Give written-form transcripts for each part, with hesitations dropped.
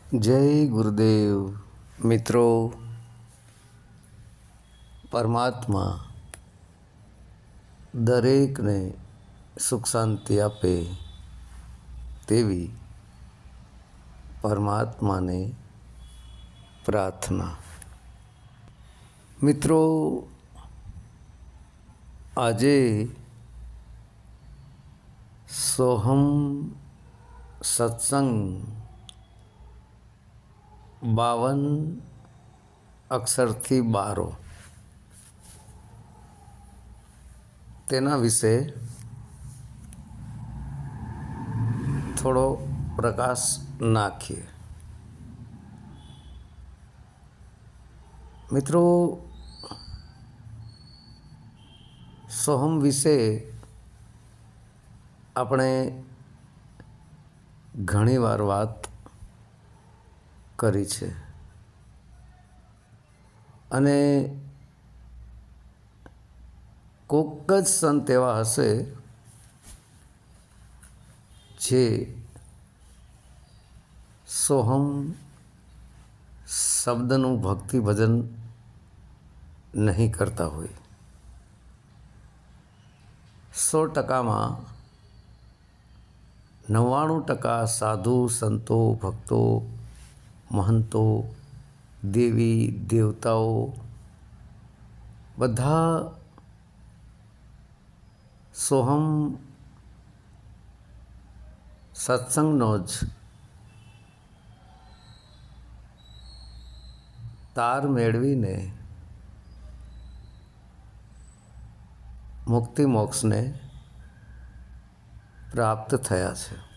જય ગુરુદેવ. મિત્રો, પરમાત્મા દરેકને સુખ શાંતિ આપે તેવી પરમાત્માને પ્રાર્થના. મિત્રો, આજે સોહમ સત્સંગ 52 અક્ષરથી બારો તેના વિશે થોડો પ્રકાશ નાખીએ. મિત્રો, સોહમ વિશે આપણે ઘણીવાર વાત કરી છે અને કોક જ સંત એવા હશે જે સોહમ શબ્દનું ભક્તિ ભજન નહીં કરતા હોય. 100%માં 99% સાધુ સંતો ભક્તો મહંતો દેવી દેવતાઓ બધા સોહમ સત્સંગનો જ તાર મેળવીને મુક્તિ મોક્ષને પ્રાપ્ત થયા છે.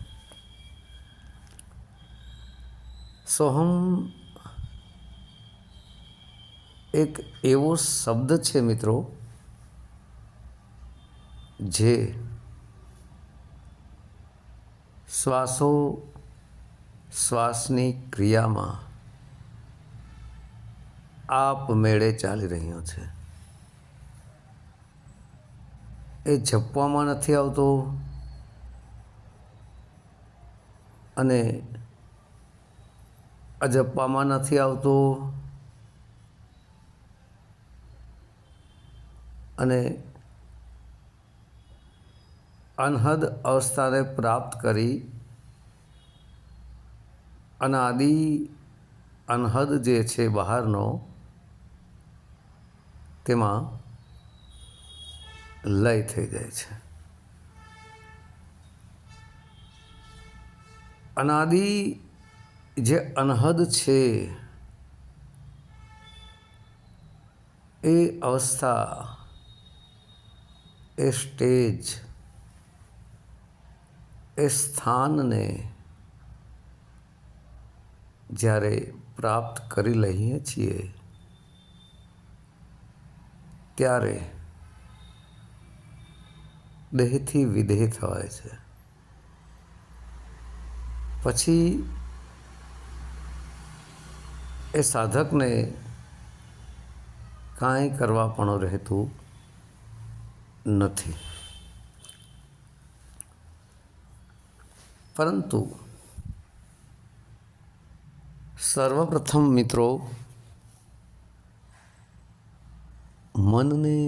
સોહમ એક એવો શબ્દ છે મિત્રો, જે શ્વાસની ક્રિયામાં આપમેળે ચાલી રહ્યો છે. એ જપવામાં નથી આવતો અને અજપવામાં નથી આવતો અને અનહદ અવસ્થાને પ્રાપ્ત કરી અનાદિ અનહદ જે છે બહારનો, તેમાં લય થઈ જાય છે. અનાદિ જે અનહદ છે એ અવસ્થા, એ સ્ટેજ, એ સ્થાનને જ્યારે પ્રાપ્ત કરી લઈએ છીએ ત્યારે દેહથી વિદેહ થવાય છે. પછી એ સાધકને કાંઈ કરવા પણ રહેતું નથી. પરંતુ સર્વપ્રથમ મિત્રો, મનને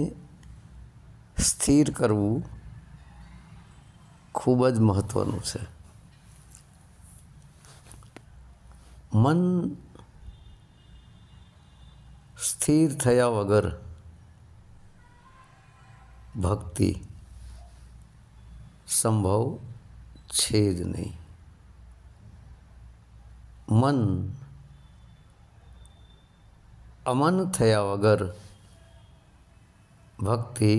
સ્થિર કરવું ખૂબ જ મહત્ત્વનું છે. મન સ્થિર થયા વગર ભક્તિ સંભવ છે જ નહીં. મન અમન થયા વગર ભક્તિ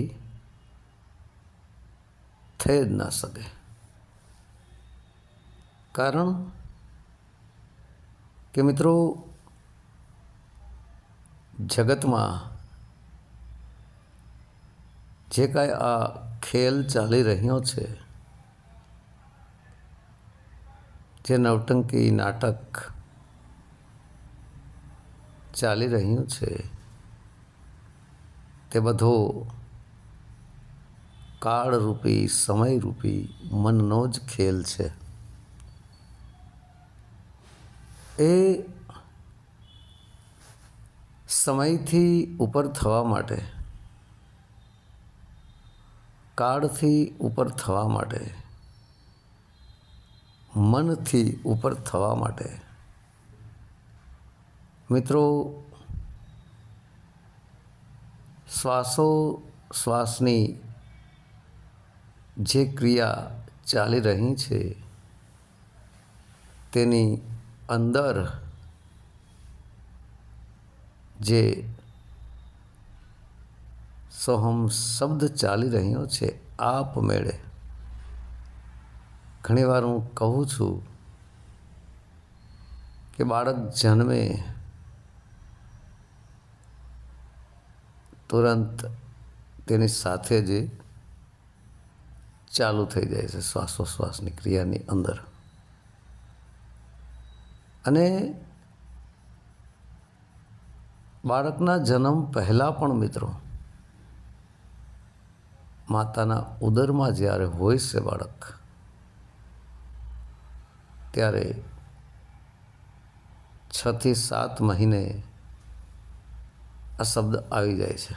થઈ જ ના શકે. કારણ કે મિત્રો, જગતમાં જે કાંઈ આ ખેલ ચાલી રહ્યો છે, જે નવટંકી નાટક ચાલી રહ્યું છે, તે બધો કાળરૂપી સમયરૂપી મનનો જ ખેલ છે. એ સમયથી ઉપર થવા માટે, કાળથી ઉપર થવા માટે, મનથી ઉપર થવા માટે મિત્રો શ્વાસોશ્વાસની જે ક્રિયા ચાલી રહી છે તેની અંદર જે સોહમ શબ્દ ચાલી રહ્યો છે આપમેળે, ઘણીવાર હું કહું છું કે બાળક જન્મે તુરંત તેની સાથે જ ચાલુ થઈ જાય છે શ્વાસોશ્વાસની ક્રિયાની અંદર. અને બાળકના જન્મ પહેલાં પણ મિત્રો માતાના ઉદરમાં જ્યારે હોય છે બાળક, ત્યારે 6 થી 7 મહિને આ શબ્દ આવી જાય છે.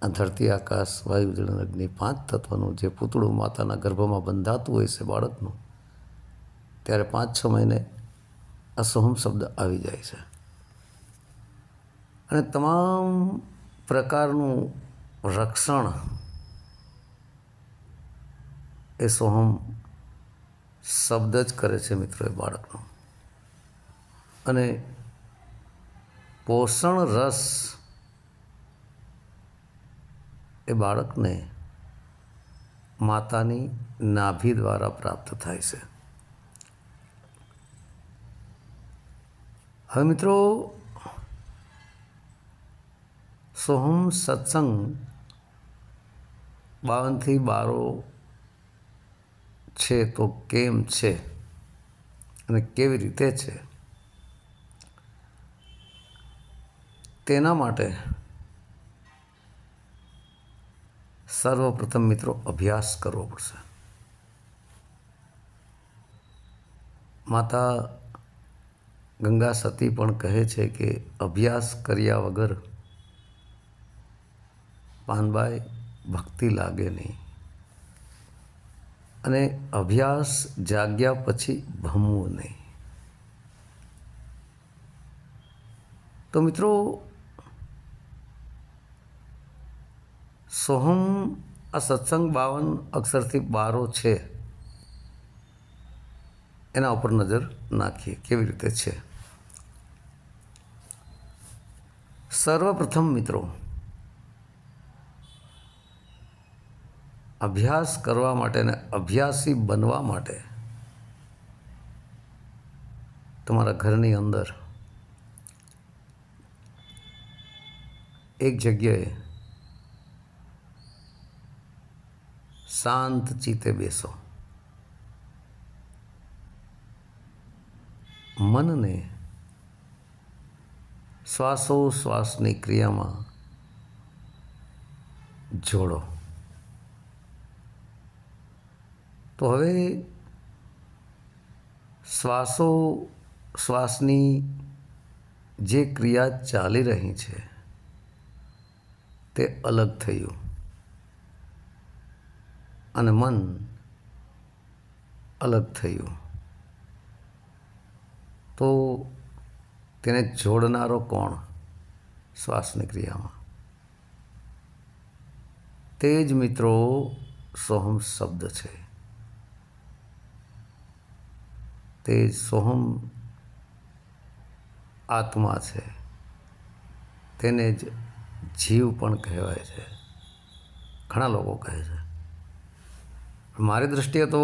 આ ધરતી આકાશ વાયુ જળ અગ્નિ 5 તત્વનું જે પૂતળું માતાના ગર્ભમાં બંધાતું હોય છે બાળકનું, ત્યારે 5-6 મહિને આ સોહમ શબ્દ આવી જાય છે. અને તમામ પ્રકારનું રક્ષણ એ સોહમ શબ્દ જ કરે છે મિત્રો એ બાળકનું. અને પોષણ રસ એ બાળકને માતાની નાભી દ્વારા પ્રાપ્ત થાય છે. હવે મિત્રો સોહમ સત્સંગ 52 થી 12 છે તો કેમ છે અને કેવી રીતે છે તેના માટે સર્વપ્રથમ મિત્રો અભ્યાસ કરવો પડશે. માતા ગંગા સતી પણ કહે છે કે અભ્યાસ કર્યા વગર પાનબાઈ ભક્તિ લાગે નહીં, અને અભ્યાસ જાગ્યા પછી ભમવું નહીં. તો મિત્રો સોહમ આ સત્સંગ 52 અક્ષરથી 12 છે એના ઉપર નજર નાખીએ કેવી રીતે છે. સર્વપ્રથમ મિત્રો અભ્યાસ કરવા માટે અને અભ્યાસી બનવા માટે તમારા ઘરની અંદર એક જગ્યાએ શાંત ચિત્તે બેસો. મનને શ્વાસોશ્વાસની ક્રિયામાં જોડો. તો હવે શ્વાસોશ્વાસની જે ક્રિયા ચાલી રહી છે તે અલગ થયું, અને મન અલગ થયું. તો તેને જોડનારો કોણ? શ્વાસની ક્રિયામાં તે જ મિત્રો સોહમ શબ્દ છે. તે સોહમ આત્મા છે, તેને જ જીવ પણ કહેવાય છે. ઘણા લોકો કહે છે. મારી દૃષ્ટિએ તો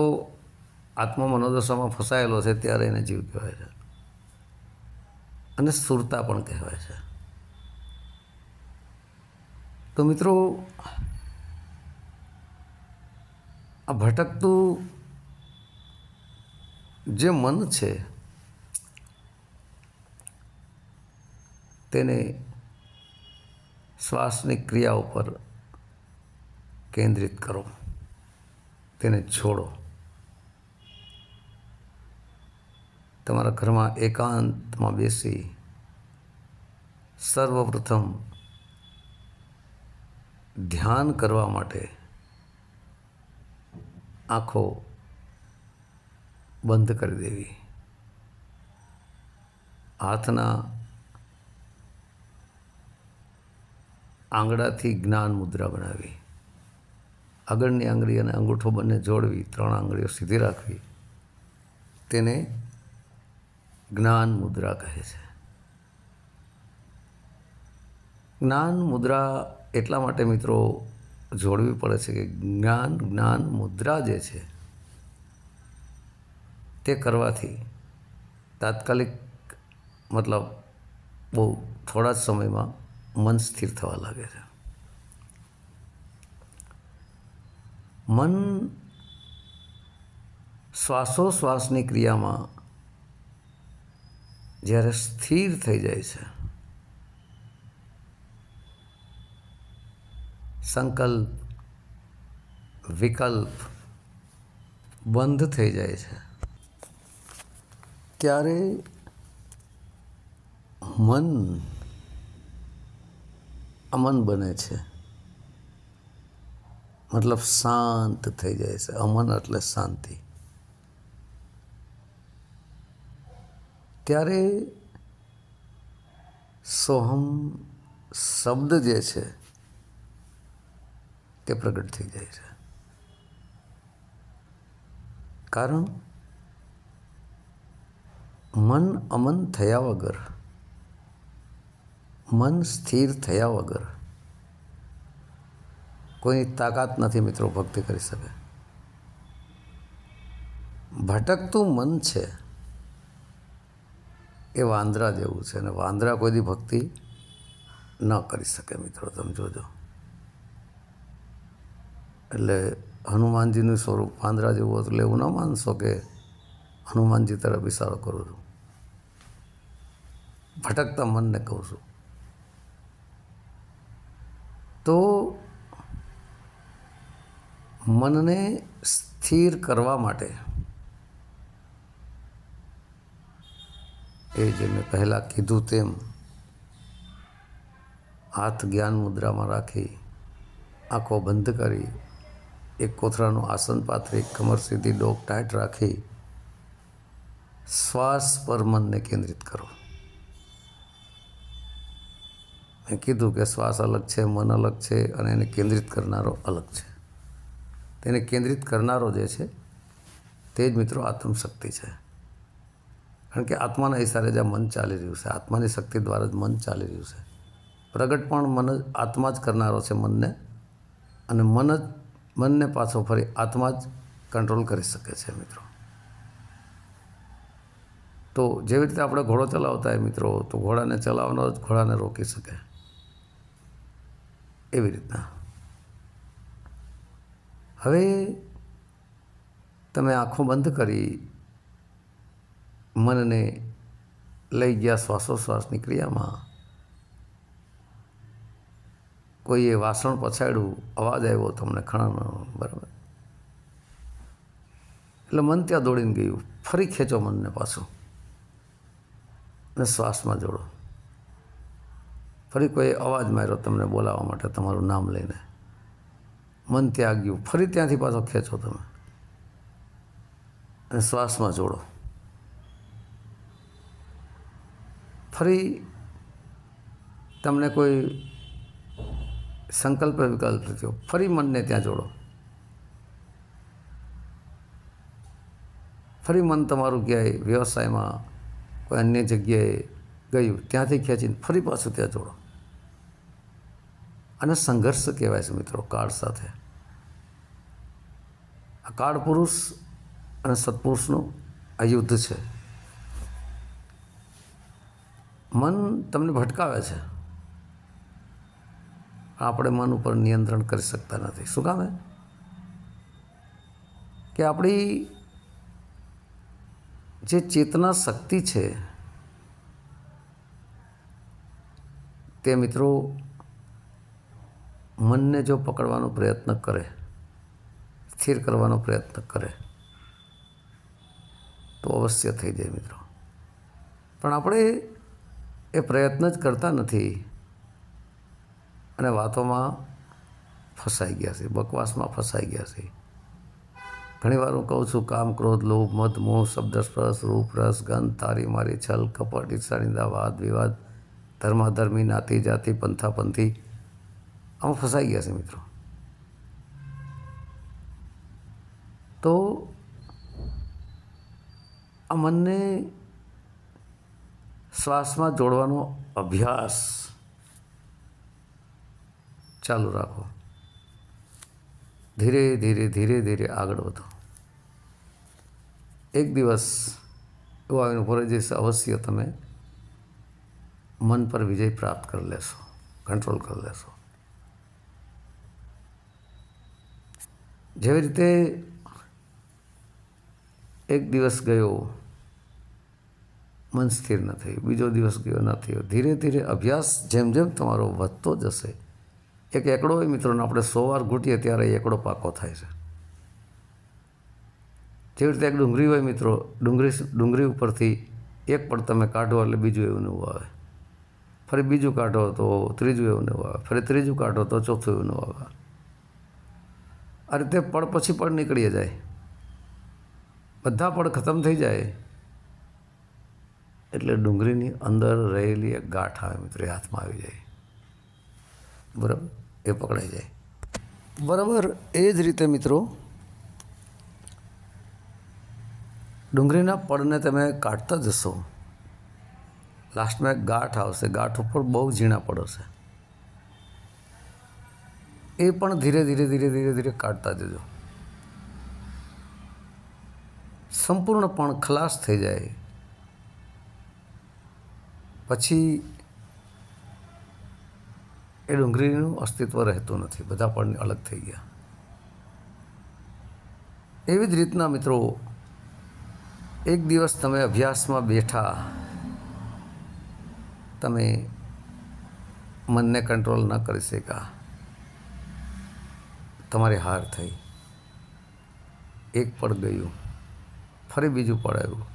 આત્મા મનોદશામાં ફસાયેલો છે ત્યારે એને જીવ કહેવાય છે, અને સુરતા પણ કહેવાય છે. તો મિત્રો આ ભટકતું જે મન છે તેને શ્વાસની ક્રિયા ઉપર કેન્દ્રિત કરો, તેને છોડો. તમારા ઘરમાં એકાંતમાં બેસી સર્વપ્રથમ ધ્યાન કરવા માટે આંખો બંધ કરી દેવી, હાથના આંગળાથી જ્ઞાન મુદ્રા બનાવી, આગળની આંગળી અને અંગૂઠો બંને જોડવી, 3 આંગળીઓ સીધી રાખવી, તેને જ્ઞાન મુદ્રા કહે છે. જ્ઞાન મુદ્રા એટલા માટે મિત્રો જોડવી પડે છે કે જ્ઞાન મુદ્રા જે છે તે કરવાથી તાત્કાલિક મતલબ બહુ થોડા જ સમયમાં મન સ્થિર થવા લાગે છે. મન શ્વાસોશ્વાસની ક્રિયામાં જ્યારે સ્થિર થઈ જાય છે, સંકલ્પ વિકલ્પ બંધ થઈ જાય છે, ત્યારે મન અમન બને છે, મતલબ શાંત થઈ જાય છે. અમન એટલે શાંતિ. ત્યારે સોહમ શબ્દ જે છે તે પ્રગટ થઈ જાય છે. કારણ મન અમન થયા વગર, મન સ્થિર થયા વગર કોઈની તાકાત નથી મિત્રો ભક્તિ કરી શકે. ભટકતું મન છે એ વાંદરા જેવું છે, અને વાંદરા કોઈ દી ભક્તિ ન કરી શકે મિત્રો. તમે જોજો. એટલે હનુમાનજીનું સ્વરૂપ વાંદરા જેવું હતું. એટલે એવું ન માનશો કે હનુમાનજી તરફ ઇશારો કરું છું. ભટકતા મનને કહું છું. તો મનને સ્થિર કરવા માટે એ જે મેં પહેલાં કીધું તેમ હાથ જ્ઞાન મુદ્રામાં રાખી, આંખો બંધ કરી, એક કોથળાનું આસન પાથરી, કમર સીધી, ડોક ટાઈટ રાખી શ્વાસ પર મનને કેન્દ્રિત કરો. મેં કીધું કે શ્વાસ અલગ છે, મન અલગ છે, અને એને કેન્દ્રિત કરનારો અલગ છે. તેને કેન્દ્રિત કરનારો જે છે તે જ મિત્રો આત્મશક્તિ છે. કારણ કે આત્માના ઈશારે જ આ મન ચાલી રહ્યું છે. આત્માની શક્તિ દ્વારા જ મન ચાલી રહ્યું છે. પ્રગટ પણ મન આત્મા જ કરનારો છે મનને, અને મનને પાછો ફરી આત્મા જ કંટ્રોલ કરી શકે છે મિત્રો. તો જેવી રીતે આપણે ઘોડો ચલાવતા હોય મિત્રો, તો ઘોડાને ચલાવવાનો જ ઘોડાને રોકી શકે. એવી રીતના હવે તમે આંખો બંધ કરી મનને લઈ ગયા શ્વાસોશ્વાસની ક્રિયામાં. કોઈએ વાસણ પછાડ્યું, અવાજ આવ્યો તમને ખણાનો, બરાબર? એટલે મન ત્યાં દોડીને ગયું. ફરી ખેંચો મનને પાછું અને શ્વાસમાં જોડો. ફરી કોઈ અવાજ માર્યો તમને બોલાવવા માટે, તમારું નામ લઈને. મન ત્યાં ગયું. ફરી ત્યાંથી પાછો ખેંચો તમે અને શ્વાસમાં જોડો. ફરી તમને કોઈ સંકલ્પ વિકલ્પ થયો, ફરી મનને ત્યાં જોડો. ફરી મન તમારું ક્યાંય વ્યવસાયમાં કોઈ અન્ય જગ્યાએ ગયું, ત્યાંથી ખેંચીને ફરી પાછું ત્યાં જોડો. અને સંઘર્ષ કહેવાય છે મિત્રો કાળ સાથે. આ કાળ પુરુષ અને સત્પુરુષનું આ યુદ્ધ છે. મન તમને ભટકાવે છે. આપણે મન ઉપર નિયંત્રણ કરી શકતા નથી. શું કામ? કે આપણી જે ચેતના શક્તિ છે તે મિત્રો મનને જો પકડવાનો પ્રયત્ન કરે, સ્થિર કરવાનો પ્રયત્ન કરે તો અવશ્ય થઈ જાય મિત્રો. પણ આપણે એ પ્રયત્ન જ કરતા નથી અને વાતોમાં ફસાઈ ગયા છે, બકવાસમાં ફસાઈ ગયા છે. ઘણીવાર હું કહું છું, કામ, ક્રોધ, લોભ, મદ, મોહ, શબ્દ, સ્પર્શ, રૂપ, રસ, ગંધ, તારી મારી, છલ, કપટ, ઈર્ષા, નિંદા, વાદ વિવાદ, ધર્માધર્મી, નાતી જાતિ, પંથાપંથી, આમાં ફસાઈ ગયા છે મિત્રો. તો આ મનને શ્વાસમાં જોડવાનો અભ્યાસ ચાલુ રાખો. ધીરે ધીરે ધીરે ધીરે આગળ વધો. એક દિવસ એવો આવીને ઉભો રહી જશે, અવશ્ય તમે મન પર વિજય પ્રાપ્ત કરી લેશો, કંટ્રોલ કરી લેશો. જેવી રીતે એક દિવસ ગયો, મન સ્થિર ન થયું, બીજો દિવસ ગયો, ન થયો. ધીરે ધીરે અભ્યાસ જેમ જેમ તમારો વધતો જશે, એક એકડો હોય મિત્રોને, આપણે 100 વાર ઘૂંટીએ ત્યારે એકડો પાકો થાય છે. જેવી રીતે એક ડુંગળી હોય મિત્રો, ડુંગળી ઉપરથી એક પડ તમે કાઢો એટલે બીજું એવું નવું આવે, ફરી બીજું કાઢો તો ત્રીજું એવું નવું આવે, ફરી ત્રીજું કાઢો તો ચોથું એવું નવું આવે. આ રીતે પડ પછી પડ નીકળી જાય, બધા પડ ખતમ થઈ જાય એટલે ડુંગળીની અંદર રહેલી એક ગાંઠ આવે મિત્રો, એ હાથમાં આવી જાય, બરાબર, એ પકડાઈ જાય. બરાબર એ જ રીતે મિત્રો ડુંગળીના પડને તમે કાઢતા જશો, લાસ્ટમાં એક ગાંઠ આવશે, ગાંઠ ઉપર બહુ ઝીણા પડ હશે, એ પણ ધીરે ધીરે ધીરે ધીરે ધીરે કાઢતા જજો. સંપૂર્ણપણ ખલાસ થઈ જાય પછી એ ડુંગળીનું અસ્તિત્વ રહેતું નથી, બધા પણ અલગ થઈ ગયા. એવી જ રીતના મિત્રો એક દિવસ તમે અભ્યાસમાં બેઠા, તમે મનને કંટ્રોલ ન કરી શક્યા, તમારી હાર થઈ, એક પડ ગયું, ફરી બીજું પડ આવ્યું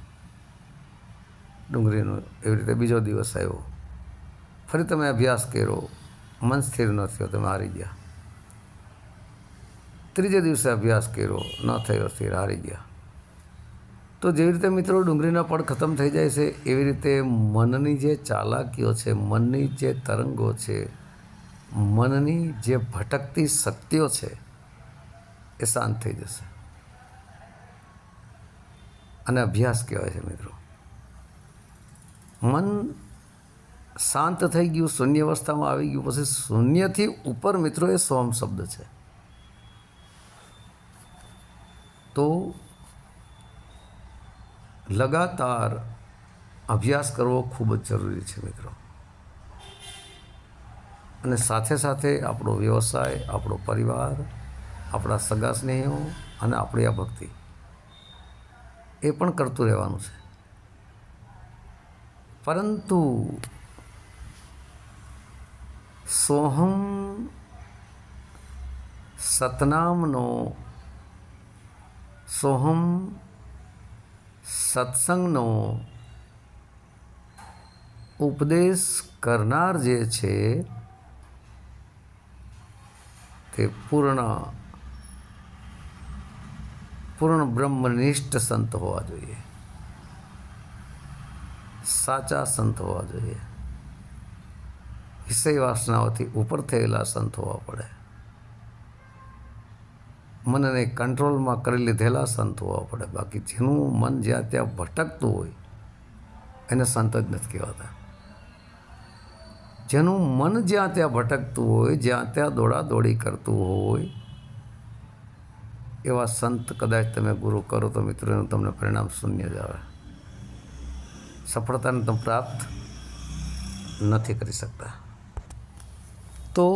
ડુંગળીનું. એવી રીતે બીજો દિવસ આવ્યો, ફરી તમે અભ્યાસ કર્યો, મન સ્થિર ન થયો, તમે હારી ગયા. ત્રીજે દિવસે અભ્યાસ કર્યો, ન થયો સ્થિર, હારી ગયા. તો જેવી રીતે મિત્રો ડુંગળીના પડ ખતમ થઈ જાય છે, એવી રીતે મનની જે ચાલાકીઓ છે, મનની જે તરંગો છે, મનની જે ભટકતી શક્તિઓ છે, એ શાંત થઈ જશે. અને અભ્યાસ કહેવાય છે મિત્રો. મન શાંત થઈ ગયું, શૂન્ય અવસ્થામાં આવી ગયું, પછી શૂન્યથી ઉપર મિત્રો એ સોમ શબ્દ છે. તો લગાતાર અભ્યાસ કરવો ખૂબ જ જરૂરી છે મિત્રો. અને સાથે સાથે આપણો વ્યવસાય, આપણો પરિવાર, આપણા સગા સ્નેહીઓ અને આપણી આ ભક્તિ, એ પણ કરતું રહેવાનું છે. પરંતુ સોહમ સતનામનો, સોહમ સત્સંગનો ઉપદેશ કરનાર જે છે તે પૂર્ણ બ્રહ્મનિષ્ઠ સંત હોવા જોઈએ, સાચા સંત હોવા જોઈએ, વિષય વાસનાઓથી ઉપર થયેલા સંત હોવા પડે, મનને કંટ્રોલમાં કરી લીધેલા સંત હોવા પડે. બાકી જેનું મન જ્યાં ત્યાં ભટકતું હોય એને સંત જ નથી કહેવાતા. જેનું મન જ્યાં ત્યાં ભટકતું હોય, જ્યાં ત્યાં દોડાદોડી કરતું હોય, એવા સંત કદાચ તમે ગુરુ કરો તો મિત્રો એનું તમને પરિણામ શૂન્ય જ આવે. સફળતાને તમે પ્રાપ્ત નથી કરી શકતા. તો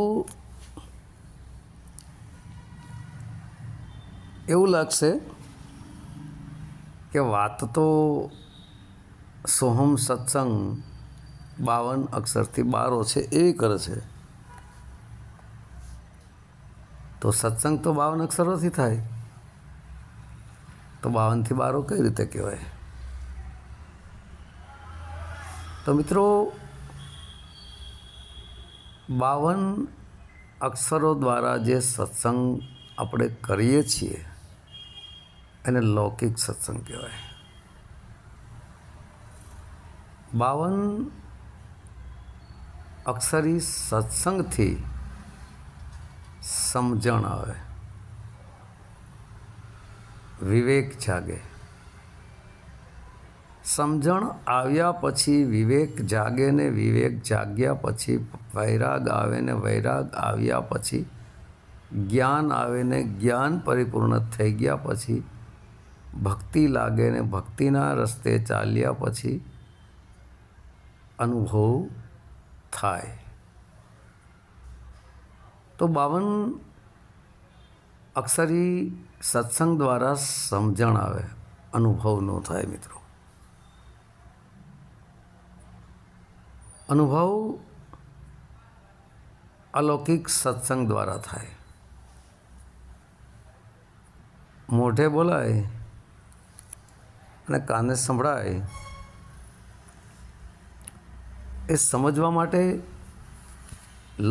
એવું લાગશે કે વાત તો સોહમ સત્સંગ 52 અક્ષરથી બારો છે એ કરે છે, તો સત્સંગ તો 52 અક્ષરોથી થાય, તો 52 થી 12 કઈ રીતે કહેવાય? તો મિત્રો 52 અક્ષરો દ્વારા જે સત્સંગ આપણે કરીએ છીએ એને લૌકિક સત્સંગ કહેવાય. 52 અક્ષરી સત્સંગથી સમજણ આવે, વિવેક જાગે. સમજણ આવ્યા પછી વિવેક જાગે ને વિવેક જાગ્યા પછી વૈરાગ આવે ને વૈરાગ આવ્યા પછી જ્ઞાન આવે ને જ્ઞાન પરિપૂર્ણ થઈ ગયા પછી ભક્તિ લાગે ને ભક્તિના રસ્તે ચાલ્યા પછી અનુભવ થાય. તો 52 અક્ષરી સત્સંગ દ્વારા સમજણ આવે, અનુભવ ન થાય મિત્રો. અનુભવ અલૌકિક સત્સંગ દ્વારા થાય. મોઢે બોલાય અને કાને સંભળાય એ સમજવા માટે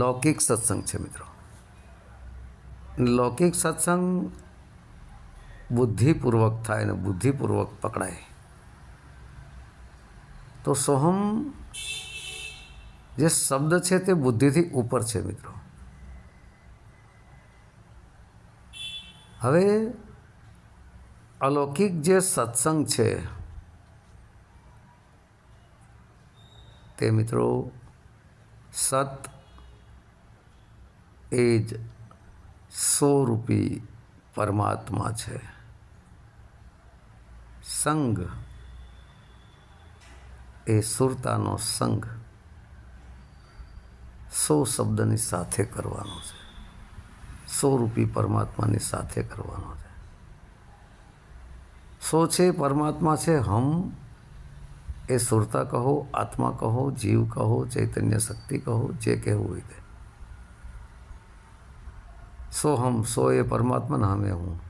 લૌકિક સત્સંગ છે મિત્રો. લૌકિક સત્સંગ બુદ્ધિપૂર્વક થાય ને બુદ્ધિપૂર્વક પકડાય. તો સોહમ જે શબ્દ છે તે બુદ્ધિથી ઉપર છે મિત્રો. હવે અલૌકિક જે સત્સંગ છે તે મિત્રો સત એ જ 100 રૂપી પરમાત્મા છે. સંગ એ સુરતાનો સંગ 100 શબ્દની સાથે કરવાનો છે. 100 રૂપી પરમાત્માની સાથે કરવાનો છે. 100 છે પરમાત્મા છે. હમ એ સુરતા કહો, આત્મા કહો, જીવ કહો, ચૈતન્ય શક્તિ કહો, જે કહેવું હોય તે. 100 હમ, 100 એ પરમાત્મા ને હમે હું.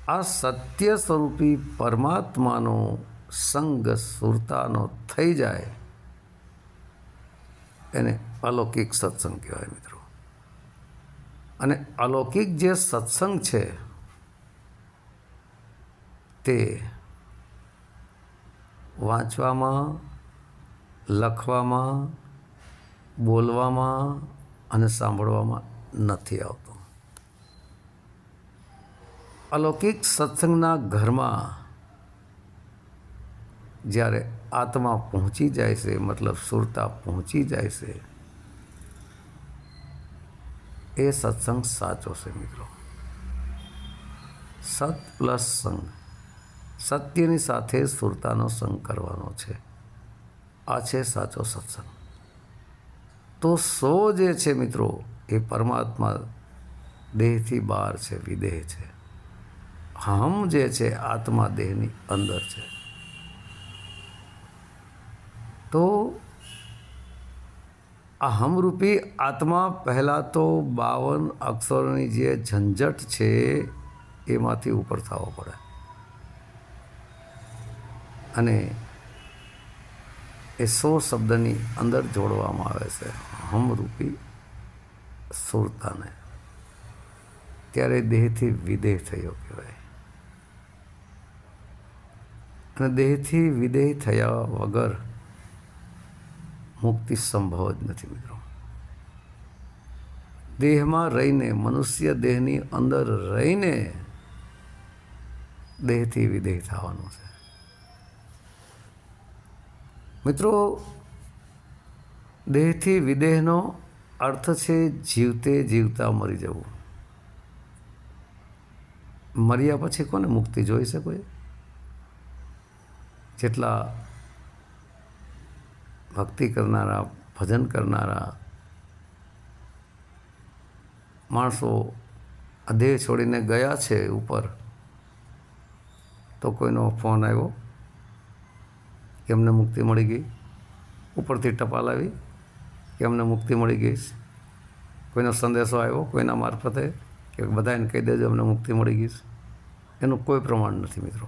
આ સત્ય સ્વરૂપી પરમાત્માનો સંગ સુરતાનો થઈ જાય એને અલૌકિક સત્સંગ કહેવાય મિત્રો. અને અલૌકિક જે સત્સંગ છે તે વાંચવામાં, લખવામાં, બોલવામાં અને સાંભળવામાં નથી આવતો. અલૌકિક સત્સંગના ઘરમાં જ્યારે આત્મા પહોંચી જાય છે, મતલબ સુરતા પહોંચી જાય છે, એ સત્સંગ સાચો છે મિત્રો. સત પ્લસ સંગ, સત્યની સાથે સુરતાનો સંગ કરવાનો છે. આ છે સાચો સત્સંગ. તો 100 જે છે મિત્રો એ પરમાત્મા દેહથી બહાર છે, વિદેહ છે. હમ જે છે આત્મા દેહની અંદર છે. તો આ હમરૂપી આત્મા પહેલાં તો 52 અક્ષરોની જે ઝંઝટ છે એમાંથી ઉપર થવો પડે અને એ 100 શબ્દની અંદર જોડવામાં આવે છે હમરૂપી સુરતાને. ત્યારે દેહથી વિદેહ થયો કહેવાય. અને દેહથી વિદેહ થયા વગર મુક્તિ સંભવ જ નથી મિત્રો. દેહમાં રહીને, મનુષ્ય દેહની અંદર રહીને દેહથી વિદેહ થવાનું છે મિત્રો. દેહથી વિદેહનો અર્થ છે જીવતે જીવતા મરી જવું. મર્યા પછી કોને મુક્તિ જોઈ શકે? જેટલા ભક્તિ કરનારા, ભજન કરનારા માણસો આ દેહ છોડીને ગયા છે ઉપર, તો કોઈનો ફોન આવ્યો કે અમને મુક્તિ મળી ગઈ, ઉપરથી ટપાલ આવી કે અમને મુક્તિ મળી ગઈ, કોઈનો સંદેશો આવ્યો કોઈના મારફતે કે બધાને કહી દેજો અમને મુક્તિ મળી ગઈ. એનું કોઈ પ્રમાણ નથી મિત્રો.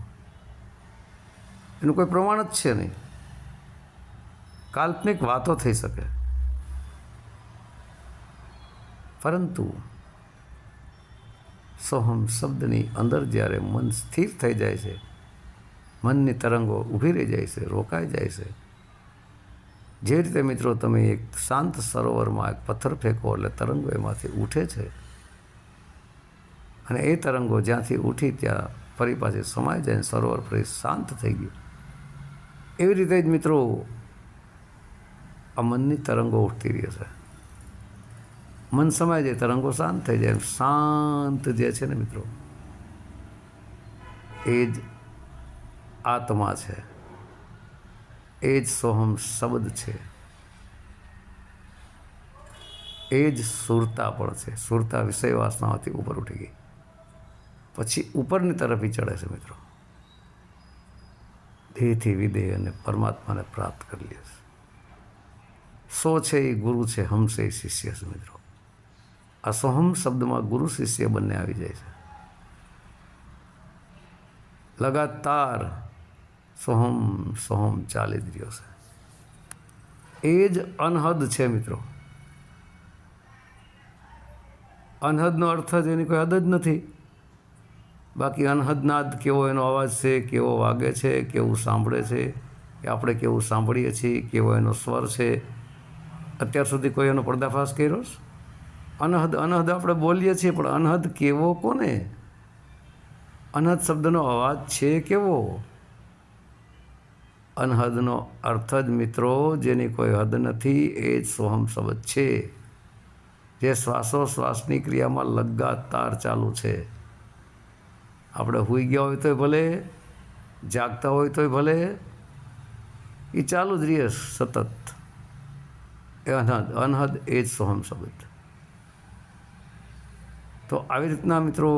એનું કોઈ પ્રમાણ જ છે નહીં. કાલ્પનિક વાતો થઈ શકે, પરંતુ સોહમ શબ્દની અંદર જ્યારે મન સ્થિર થઈ જાય છે, મનની તરંગો ઊભી રહી જાય છે, રોકાઈ જાય છે. જે રીતે મિત્રો તમે એક શાંત સરોવરમાં એક પથ્થર ફેંકો એટલે તરંગો એમાંથી ઉઠે છે, અને એ તરંગો જ્યાંથી ઉઠી ત્યાં ફરી પાછી સમાઈ જાય, સરોવર ફરી શાંત થઈ ગયું. એવી રીતે જ મિત્રો આ મનની તરંગો ઉઠતી રહે છે. મન સમાય જાય, તરંગો શાંત થઈ જાય. શાંત જે છે ને મિત્રો, એ જ આત્મા છે, એ જ સોહમ શબ્દ છે, એ જ સુરતા પણ છે. સુરતા વિષય વાસનાઓથી ઉપર ઉઠી ગઈ, પછી ઉપરની તરફ ચડે છે મિત્રો. દેહથી વિદેહ અને પરમાત્માને પ્રાપ્ત કરી લે છે. સો છે એ ગુરુ છે, હમ છે એ શિષ્ય છે મિત્રો. આ સોહમ શબ્દમાં ગુરુ શિષ્ય બંને આવી જાય છે. લગાતાર સોહમ સોહમ ચાલી જ રહ્યો છે. એ જ અનહદ છે મિત્રો. અનહદનો અર્થ જ એની કોઈ હદ જ નથી. બાકી અનહદનાદ કેવો એનો અવાજ છે, કેવો વાગે છે, કેવું સાંભળે છે, કે આપણે કેવું સાંભળીએ છીએ, કેવો એનો સ્વર છે, અત્યાર સુધી કોઈ એનો પર્દાફાશ કર્યો છે? અનહદ અનહદ આપણે બોલીએ છીએ, પણ અનહદ કેવો કોને? અનહદ શબ્દનો અવાજ છે કેવો? અનહદનો અર્થ જ મિત્રો જેની કોઈ હદ નથી, એ જ સોહમ શબ્દ છે, જે શ્વાસોશ્વાસની ક્રિયામાં લગાતાર ચાલુ છે. આપણે સૂઈ ગયા હોય તોય ભલે, જાગતા હોય તોય ભલે, એ ચાલુ જ રહે સતત. એ અનહદ એ જ સોહમ શબ્દ. તો આવી રીતના મિત્રો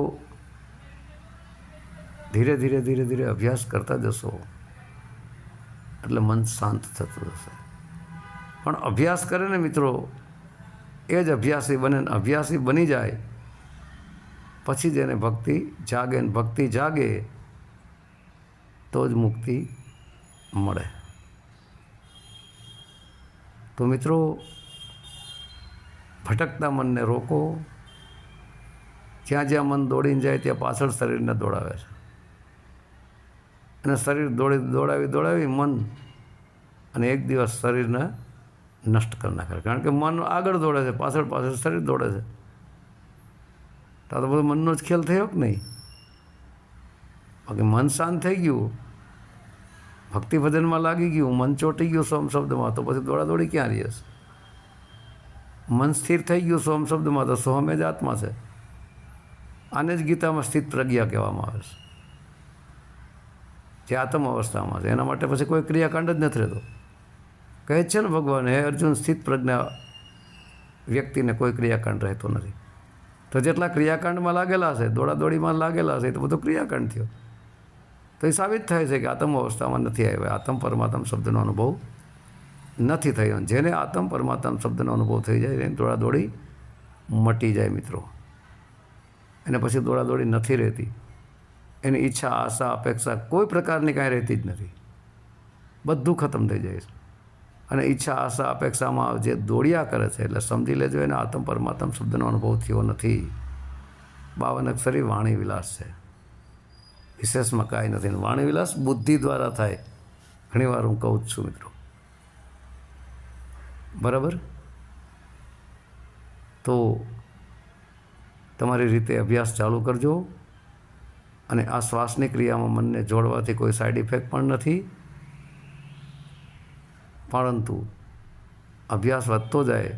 ધીરે ધીરે ધીરે ધીરે અભ્યાસ કરતા જશો એટલે મન શાંત થતું જશે. પણ અભ્યાસ કરે ને મિત્રો, એ જ અભ્યાસી બને. અભ્યાસી બની જાય પછી જ એને ભક્તિ જાગે, ને ભક્તિ જાગે તો જ મુક્તિ મળે. તો મિત્રો ભટકતા મનને રોકો. જ્યાં જ્યાં મન દોડીને જાય ત્યાં પાછળ શરીરને દોડાવે છે, અને શરીર દોડાવી મન અને એક દિવસ શરીરને નષ્ટ કરી નાખે. કારણ કે મન આગળ દોડે છે, પાછળ શરીર દોડે છે. તો બધો મનનો જ ખેલ થયો કે નહીં? બાકી મન શાંત થઈ ગયું, ભક્તિ ભજનમાં લાગી ગયું, મન ચોંટી ગયું સોમ શબ્દમાં, તો પછી દોડાદોડી ક્યાં રહી છે? મન સ્થિર થઈ ગયું સોમ શબ્દમાં, તો સોહમ એ જ આત્મા છે. આને જ ગીતામાં સ્થિત પ્રજ્ઞા કહેવામાં આવે છે, જે આત્મ અવસ્થામાં છે. એના માટે પછી કોઈ ક્રિયાકાંડ જ નથી રહેતો. કહે છે ને ભગવાન, હે અર્જુન, સ્થિત પ્રજ્ઞા વ્યક્તિને કોઈ ક્રિયાકાંડ રહેતો નથી. તો જેટલા ક્રિયાકાંડમાં લાગેલા છે, દોડાદોડીમાં લાગેલા છે, તો બધો ક્રિયાકાંડ થયો. તો એ સાબિત થાય છે કે આત્મ અવસ્થામાં નથી આવ્યા, આત્મ પરમાત્મ શબ્દનો અનુભવ નથી થયો. જેને આત્મ પરમાત્મ શબ્દનો અનુભવ થઈ જાય એની દોડાદોડી મટી જાય મિત્રો. એને પછી દોડાદોડી નથી રહેતી. એની ઈચ્છા, આશા, અપેક્ષા કોઈ પ્રકારની કાંઈ રહેતી જ નથી. બધું ખતમ થઈ જાય છે. અને ઈચ્છા, આશા, અપેક્ષામાં જે દોડ્યા કરે છે, એટલે સમજી લેજો એને આત્મ પરમાત્મ શબ્દનો અનુભવ થયો નથી. 52 અક્ષરી વાણી વિલાસ છે, વિશેષમાં કાંઈ નથી. વાણી વિલાસ બુદ્ધિ દ્વારા થાય. ઘણીવાર હું કહું જ છું મિત્રો, બરાબર? તો તમારી રીતે અભ્યાસ ચાલુ કરજો. અને આ શ્વાસની ક્રિયામાં મનને જોડવાથી કોઈ સાઈડ ઇફેક્ટ પણ નથી, પરંતુ અભ્યાસ વધતો જાય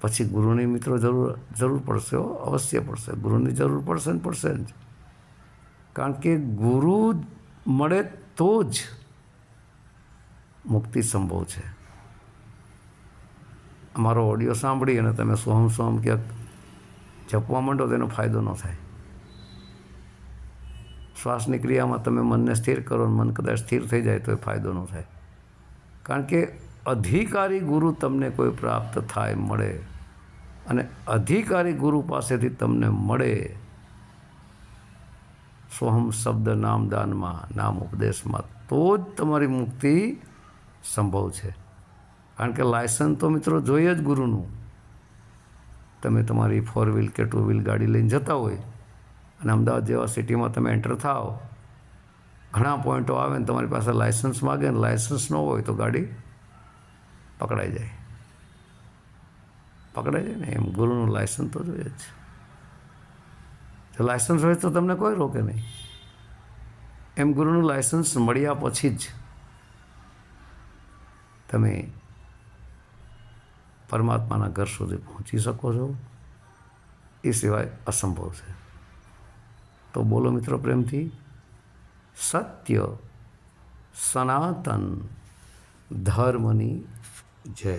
પછી ગુરુની મિત્રો જરૂર પડશે, અવશ્ય પડશે. ગુરુની જરૂર પડશે ને પડશે જ. કારણ કે ગુરુ મળે તો જ મુક્તિ સંભવ છે. અમારો ઓડિયો સાંભળી અને તમે સોહમ સોહમ ક્યાંક જપવા માંડો તો એનો ફાયદો ન થાય. શ્વાસની ક્રિયામાં તમે મનને સ્થિર કરો, મન કદાચ સ્થિર થઈ જાય તો એ ફાયદો ન થાય. કારણ કે અધિકારી ગુરુ તમને કોઈ પ્રાપ્ત થાય, મળે, અને અધિકારી ગુરુ પાસેથી તમને મળે સોહમ શબ્દ નામદાનમાં, નામ ઉપદેશમાં, તો જ તમારી મુક્તિ સંભવ છે, કારણ કે લાયસન્સ તો મિત્રો જોઈએ જ ગુરુનું. તમે તમારી 4 વ્હીલ કે 2 વ્હીલ ગાડી લઈને જતા હોય અને અમદાવાદ જેવા સિટીમાં તમે એન્ટર થાઓ, ઘણા પોઈન્ટો આવે ને તમારી પાસે લાયસન્સ માગે ને લાયસન્સ ન હોય તો ગાડી પકડાઈ જાય ને. એમ ગુરુનું લાયસન્સ તો જોઈએ જ. જો લાયસન્સ હોય તો તમને કોઈ રોકે નહીં. એમ ગુરુનું લાયસન્સ મળ્યા પછી જ તમે પરમાત્માના ઘર સુધી પહોંચી શકો છો, એ સિવાય અસંભવ છે. તો બોલો મિત્રો પ્રેમથી, સત્ય સનાતન ધર્મની જય.